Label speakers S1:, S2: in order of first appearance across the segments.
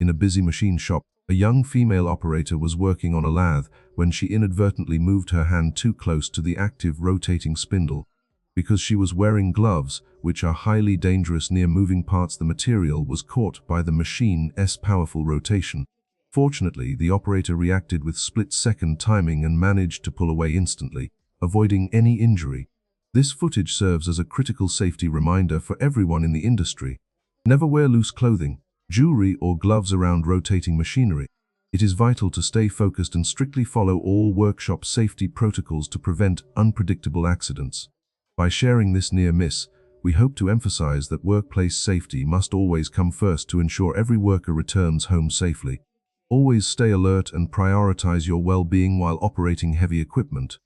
S1: In a busy machine shop, a young female operator was working on a lathe when she inadvertently moved her hand too close to the active rotating spindle. Because she was wearing gloves, which are highly dangerous near moving parts, the material was caught by the machine's powerful rotation. Fortunately, the operator reacted with split-second timing and managed to pull away instantly, avoiding any injury. This footage serves as a critical safety reminder for everyone in the industry. Never wear loose clothing, jewelry, or gloves around rotating machinery. It is vital to stay focused and strictly follow all workshop safety protocols to prevent unpredictable accidents. By sharing this near miss, we hope to emphasize that workplace safety must always come first to ensure every worker returns home safely. Always stay alert and prioritize your well-being while operating heavy equipment.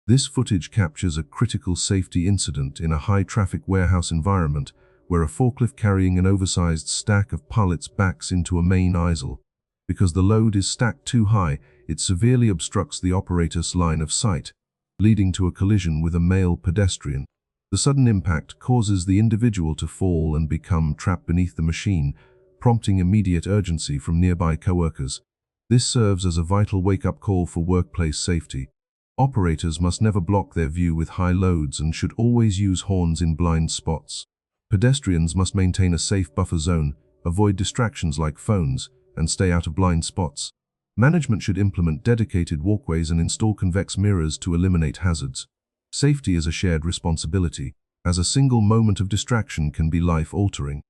S1: This footage captures a critical safety incident in a high-traffic warehouse environment where a forklift carrying an oversized stack of pallets backs into a main aisle. Because the load is stacked too high, it severely obstructs the operator's line of sight, leading to a collision with a male pedestrian. The sudden impact causes the individual to fall and become trapped beneath the machine, prompting immediate urgency from nearby coworkers. This serves as a vital wake-up call for workplace safety. Operators must never block their view with high loads and should always use horns in blind spots. Pedestrians must maintain a safe buffer zone, avoid distractions like phones, and stay out of blind spots. Management should implement dedicated walkways and install convex mirrors to eliminate hazards. Safety is a shared responsibility, as a single moment of distraction can be life-altering.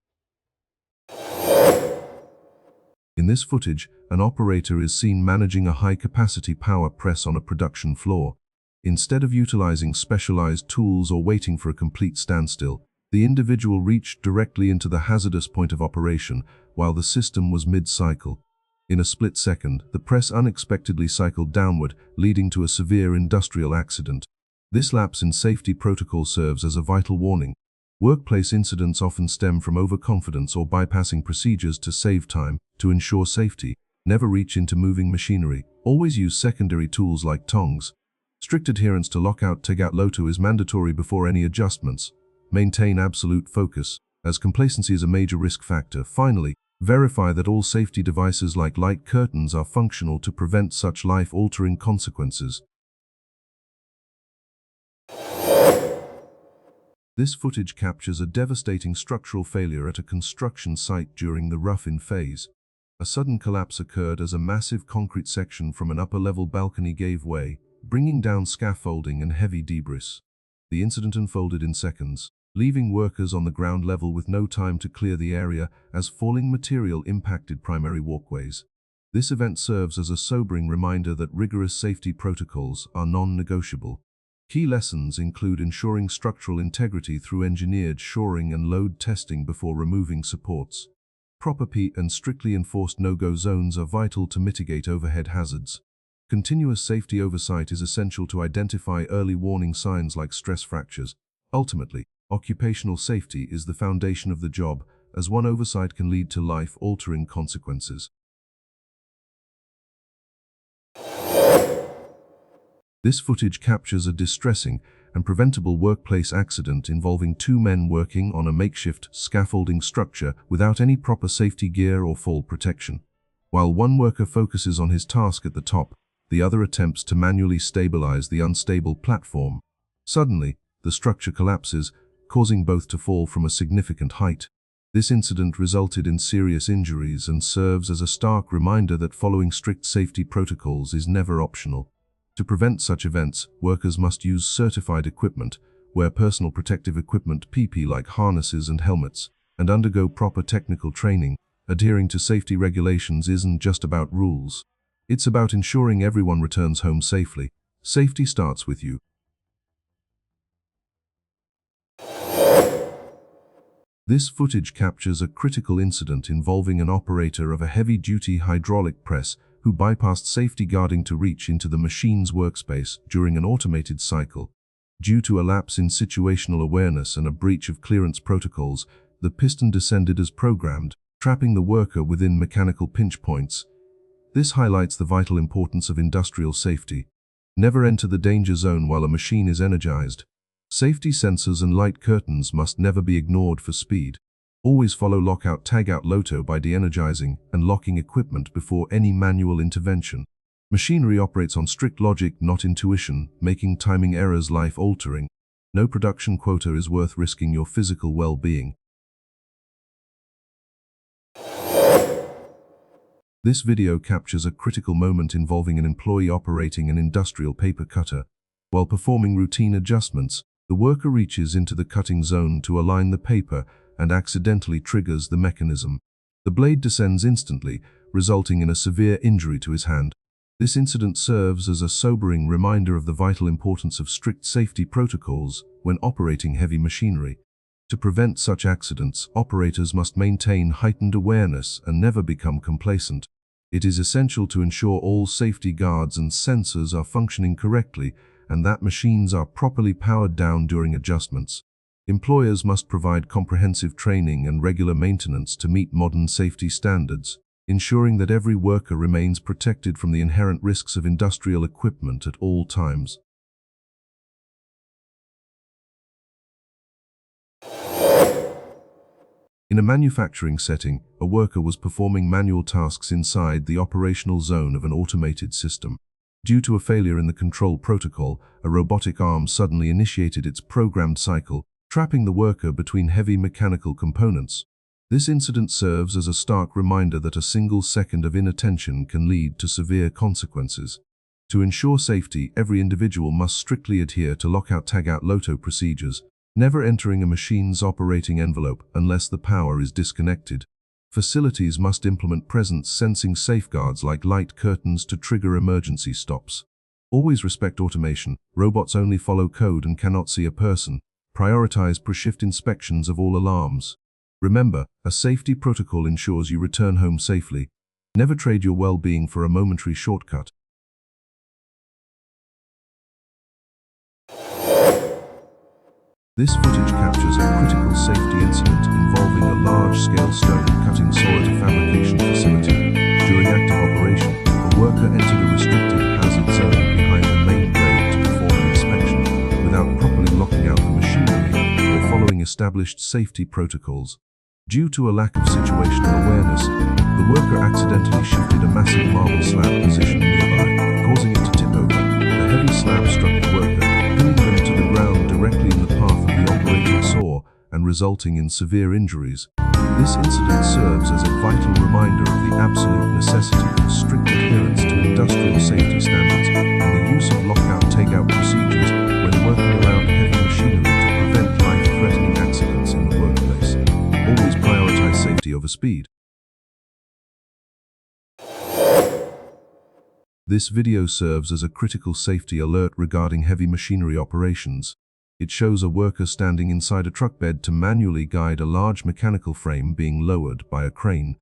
S1: In this footage, an operator is seen managing a high-capacity power press on a production floor. Instead of utilizing specialized tools or waiting for a complete standstill, the individual reached directly into the hazardous point of operation while the system was mid-cycle. In a split second, the press unexpectedly cycled downward, leading to a severe industrial accident. This lapse in safety protocol serves as a vital warning. Workplace incidents often stem from overconfidence or bypassing procedures to save time. To ensure safety, never reach into moving machinery. Always use secondary tools like tongs. Strict adherence to lockout, tagout, loto is mandatory before any adjustments. Maintain absolute focus, as complacency is a major risk factor. Finally, verify that all safety devices like light curtains are functional to prevent such life-altering consequences. This footage captures a devastating structural failure at a construction site during the rough-in phase. A sudden collapse occurred as a massive concrete section from an upper-level balcony gave way, bringing down scaffolding and heavy debris. The incident unfolded in seconds, leaving workers on the ground level with no time to clear the area as falling material impacted primary walkways. This event serves as a sobering reminder that rigorous safety protocols are non-negotiable. Key lessons include ensuring structural integrity through engineered shoring and load testing before removing supports. Proper PPE and strictly enforced no-go zones are vital to mitigate overhead hazards. Continuous safety oversight is essential to identify early warning signs like stress fractures. Ultimately, occupational safety is the foundation of the job, as one oversight can lead to life-altering consequences. This footage captures a distressing and preventable workplace accident involving two men working on a makeshift scaffolding structure without any proper safety gear or fall protection. While one worker focuses on his task at the top, the other attempts to manually stabilize the unstable platform. Suddenly, the structure collapses, causing both to fall from a significant height. This incident resulted in serious injuries and serves as a stark reminder that following strict safety protocols is never optional. To prevent such events, workers must use certified equipment, wear personal protective equipment (PPE) like harnesses and helmets, and undergo proper technical training. Adhering to safety regulations isn't just about rules. It's about ensuring everyone returns home safely. Safety starts with you. This footage captures a critical incident involving an operator of a heavy-duty hydraulic press who bypassed safety guarding to reach into the machine's workspace during an automated cycle. Due to a lapse in situational awareness and a breach of clearance protocols, the piston descended as programmed, trapping the worker within mechanical pinch points. This highlights the vital importance of industrial safety. Never enter the danger zone while a machine is energized. Safety sensors and light curtains must never be ignored for speed. Always follow lockout tagout LOTO by de-energizing and locking equipment before any manual intervention. Machinery operates on strict logic, not intuition, making timing errors life-altering. No production quota is worth risking your physical well-being. This video captures a critical moment involving an employee operating an industrial paper cutter. While performing routine adjustments, the worker reaches into the cutting zone to align the paper and accidentally triggers the mechanism. The blade descends instantly, resulting in a severe injury to his hand. This incident serves as a sobering reminder of the vital importance of strict safety protocols when operating heavy machinery. To prevent such accidents, operators must maintain heightened awareness and never become complacent. It is essential to ensure all safety guards and sensors are functioning correctly and that machines are properly powered down during adjustments. Employers must provide comprehensive training and regular maintenance to meet modern safety standards, ensuring that every worker remains protected from the inherent risks of industrial equipment at all times. In a manufacturing setting, a worker was performing manual tasks inside the operational zone of an automated system. Due to a failure in the control protocol, a robotic arm suddenly initiated its programmed cycle, trapping the worker between heavy mechanical components. This incident serves as a stark reminder that a single second of inattention can lead to severe consequences. To ensure safety, every individual must strictly adhere to lockout tagout LOTO procedures, never entering a machine's operating envelope unless the power is disconnected. Facilities must implement presence sensing safeguards like light curtains to trigger emergency stops. Always respect automation. Robots only follow code and cannot see a person. Prioritize per-shift inspections of all alarms. Remember, a safety protocol ensures you return home safely. Never trade your well-being for a momentary shortcut. This footage captures a critical safety incident involving a large-scale stone cutting saw at a fabrication facility. During active operation, a worker entered a restricted hazard zone behind the main blade to perform an inspection, without properly locking out the machinery or following established safety protocols. Due to a lack of situational awareness, the worker accidentally shifted a massive marble slab positioned nearby, causing it to tip over. The heavy slab struck the worker, pinning them to the ground directly in the path of the operating saw and resulting in severe injuries. This incident serves as a vital reminder of the absolute necessity for strict adherence to industrial safety standards and the use of lockout tagout procedures when working around heavy machinery to prevent life-threatening accidents in the workplace. Always prioritize safety over speed. This video serves as a critical safety alert regarding heavy machinery operations. It shows a worker standing inside a truck bed to manually guide a large mechanical frame being lowered by a crane.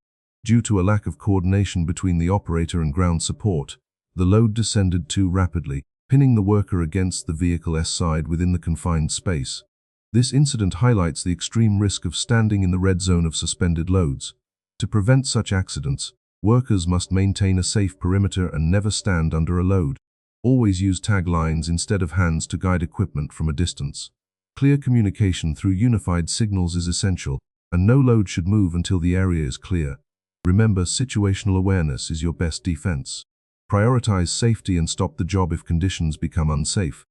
S1: Due to a lack of coordination between the operator and ground support, the load descended too rapidly, pinning the worker against the vehicle's side within the confined space. This incident highlights the extreme risk of standing in the red zone of suspended loads. To prevent such accidents, workers must maintain a safe perimeter and never stand under a load. Always use tag lines instead of hands to guide equipment from a distance. Clear communication through unified signals is essential, and no load should move until the area is clear. Remember, situational awareness is your best defense. Prioritize safety and stop the job if conditions become unsafe.